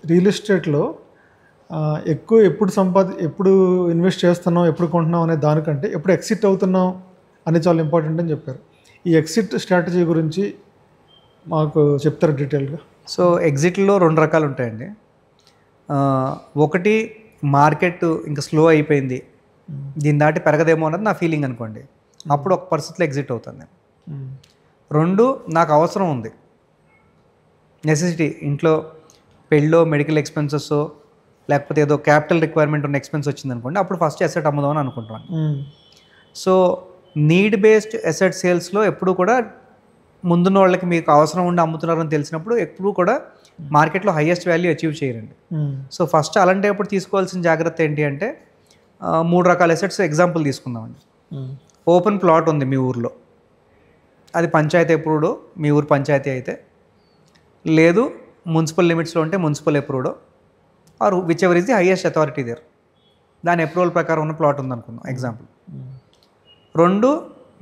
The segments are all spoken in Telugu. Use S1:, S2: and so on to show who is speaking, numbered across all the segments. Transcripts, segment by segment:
S1: రియల్ ఎస్టేట్లో ఎక్కువ ఎప్పుడు ఇన్వెస్ట్ చేస్తున్నాం, ఎప్పుడు కొంటున్నాం అనే దానికంటే ఎప్పుడు ఎగ్జిట్ అవుతున్నాం అనేది చాలా ఇంపార్టెంట్ అని చెప్పారు. ఈ ఎగ్జిట్ స్ట్రాటజీ గురించి మాకు చెప్తారు డీటెయిల్గా?
S2: సో ఎగ్జిట్లో 2 రకాలు ఉంటాయండి. ఒకటి మార్కెట్ ఇంకా స్లో అయిపోయింది, దీని దాటి పెరగదేమో అన్నది నా ఫీలింగ్ అనుకోండి, అప్పుడు ఒక పరిస్థితిలో ఎగ్జిట్ అవుతాను నేను. 2, నాకు అవసరం ఉంది, నెసెసిటీ, ఇంట్లో పెళ్ళో మెడికల్ ఎక్స్పెన్సెస్ లేకపోతే ఏదో క్యాపిటల్ రిక్వైర్మెంట్ ఉన్న ఎక్స్పెన్స్ వచ్చింది అనుకోండి, అప్పుడు ఫస్ట్ అసెట్ అమ్ముదామని అనుకుంటాను. సో నీడ్ బేస్డ్ అసెట్ సేల్స్లో ఎప్పుడు కూడా ముందున్న వాళ్ళకి మీకు అవసరం ఉండి అమ్ముతున్నారని తెలిసినప్పుడు ఎప్పుడు కూడా మార్కెట్లో హైయెస్ట్ వాల్యూ అచీవ్ చేయరండి. సో ఫస్ట్ అలాంటప్పుడు తీసుకోవాల్సిన జాగ్రత్త ఏంటి అంటే 3 రకాల అసెట్స్ ఎగ్జాంపుల్ తీసుకుందామండి. ఓపెన్ ప్లాట్ ఉంది మీ ఊర్లో, అది పంచాయతీ అప్రూవ్డ్, మీ ఊరు పంచాయతీ అయితే, లేదు మున్సిపల్ లిమిట్స్లో ఉంటే municipal approved, or whichever is the highest authority there, దాని అప్రూవల్ ప్రకారం ఉన్న ప్లాట్ ఉందనుకుందాం ఎగ్జాంపుల్. 2,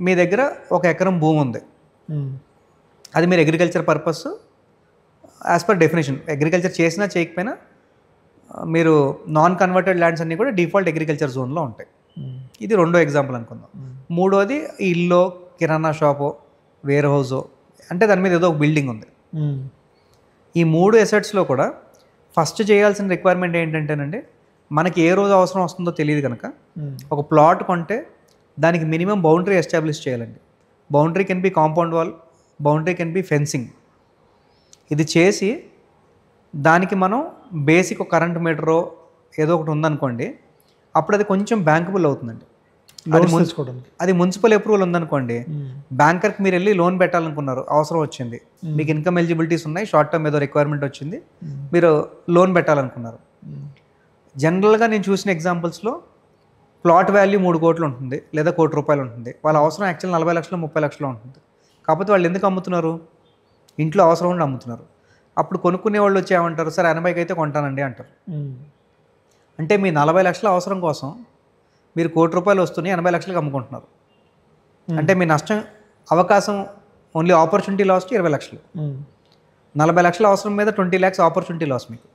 S2: మీ దగ్గర 1 ఎకరం భూమి ఉంది, అది మీరు agriculture purpose as per definition, agriculture చేసినా చేయకపోయినా మీరు నాన్ కన్వర్టెడ్ ల్యాండ్స్ అన్నీ కూడా డిఫాల్ట్ అగ్రికల్చర్ జోన్లో ఉంటాయి. ఇది 2వ ఎగ్జాంపుల్ అనుకుందాం. 3వది ఇల్లు, కిరాణా షాపు, వేర్ హౌజో, అంటే దాని మీద ఏదో ఒక బిల్డింగ్ ఉంది. ఈ 3 అసెట్స్లో కూడా ఫస్ట్ చేయాల్సిన రిక్వైర్మెంట్ ఏంటంటేనండి, మనకి ఏ రోజు అవసరం వస్తుందో తెలియదు కనుక ఒక ప్లాట్ కొంటే దానికి మినిమం బౌండరీ ఎస్టాబ్లిష్ చేయాలండి. Boundary can be compound wall, boundary can be fencing. ఇది చేసి దానికి మనం బేసిక్ ఒక కరెంట్ మీటరో ఏదో ఒకటి ఉందనుకోండి, అప్పుడు అది కొంచెం బ్యాంకబుల్ అవుతుందండి. అది మున్సిపల్ అప్రూవల్ ఉందనుకోండి, బ్యాంకర్కి మీరు వెళ్ళి లోన్ పెట్టాలనుకున్నారు, అవసరం వచ్చింది, మీకు ఇన్కమ్ ఎలిజిబిలిటీస్ ఉన్నాయి, షార్ట్ టర్మ్ ఏదో రిక్వైర్మెంట్ వచ్చింది, మీరు లోన్ పెట్టాలనుకున్నారు. జనరల్గా నేను చూసిన ఎగ్జాంపుల్స్లో ప్లాట్ వాల్యూ 3 కోట్లు ఉంటుంది లేదా 1 కోటి రూపాయలు ఉంటుంది, వాళ్ళ అవసరం యాక్చువల్ 40 లక్షలు 30 లక్షలు ఉంటుంది. కాకపోతే వాళ్ళు ఎందుకు అమ్ముతున్నారు, ఇంట్లో అవసరం ఉండి అమ్ముతున్నారు. అప్పుడు కొనుక్కునే వాళ్ళు వచ్చి ఏమంటారు, సరే 80కి అయితే కొంటానండి అంటారు. అంటే మీ 40 లక్షల అవసరం కోసం మీరు 1 కోటి రూపాయలు వస్తున్నాయి 80 లక్షలకు అమ్ముకుంటున్నారు. అంటే మీ నష్టం అవకాశం ఓన్లీ ఆపర్చునిటీ లాస్ 20 లక్షలు, 40 లక్షల అవసరం మీద 20 lakhs ఆపర్చునిటీ లాస్ మీకు.